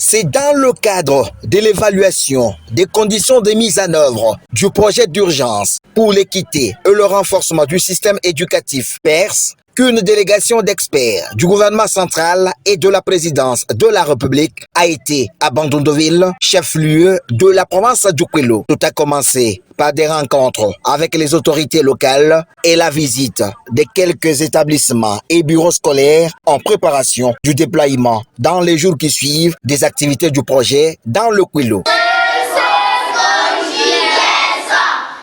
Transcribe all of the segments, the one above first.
C'est dans le cadre de l'évaluation des conditions de mise en œuvre du projet d'urgence pour l'équité et le renforcement du système éducatif PERS qu'une délégation d'experts du gouvernement central et de la présidence de la République a été à Bandundoville, chef-lieu de la province du Kwilu. Tout a commencé par des rencontres avec les autorités locales et la visite de quelques établissements et bureaux scolaires en préparation du déploiement dans les jours qui suivent des activités du projet dans le Kwilu.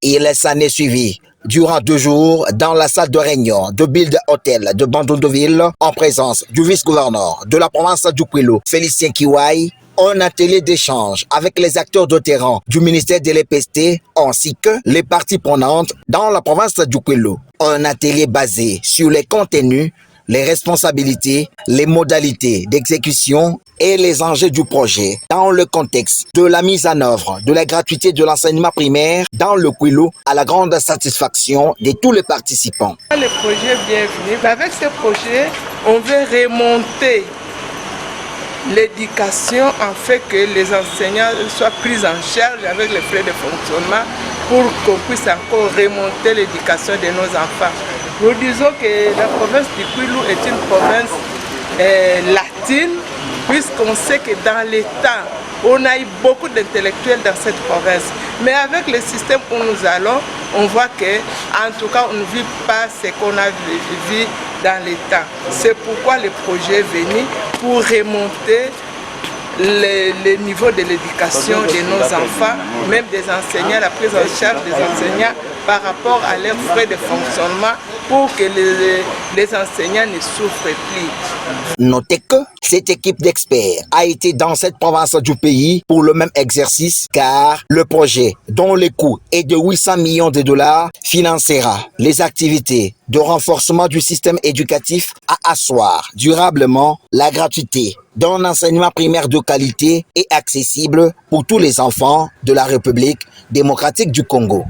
Il s'en est suivi durant 2 jours dans la salle de réunion de Build Hotel de Bandundoville en présence du vice-gouverneur de la province du Kwilu, Félicien Kiwai, un atelier d'échange avec les acteurs de terrain du ministère de l'EPST ainsi que les parties prenantes dans la province du Kwilu. Un atelier basé sur les contenus, les responsabilités, les modalités d'exécution et les enjeux du projet dans le contexte de la mise en œuvre de la gratuité de l'enseignement primaire dans le Kwilu à la grande satisfaction de tous les participants. Le projet bienvenu. Avec ce projet, on veut remonter l'éducation en fait que les enseignants soient pris en charge avec les frais de fonctionnement pour qu'on puisse encore remonter l'éducation de nos enfants. Nous disons que la province du Kwilu est une province latine, puisqu'on sait que dans les temps, on a eu beaucoup d'intellectuels dans cette province. Mais avec le système où nous allons, on voit que, en tout cas, on ne vit pas ce qu'on a vu dans les temps. C'est pourquoi le projet est venu pour remonter le niveau de l'éducation de nos enfants, même des enseignants, la prise en charge des enseignants par rapport à leurs frais de fonctionnement pour que les enseignants ne souffrent plus. Notez que cette équipe d'experts a été dans cette province du pays pour le même exercice car le projet, dont le coût est de 800 millions de dollars, financera les activités de renforcement du système éducatif à asseoir durablement la gratuité d'un enseignement primaire de qualité et accessible pour tous les enfants de la République démocratique du Congo.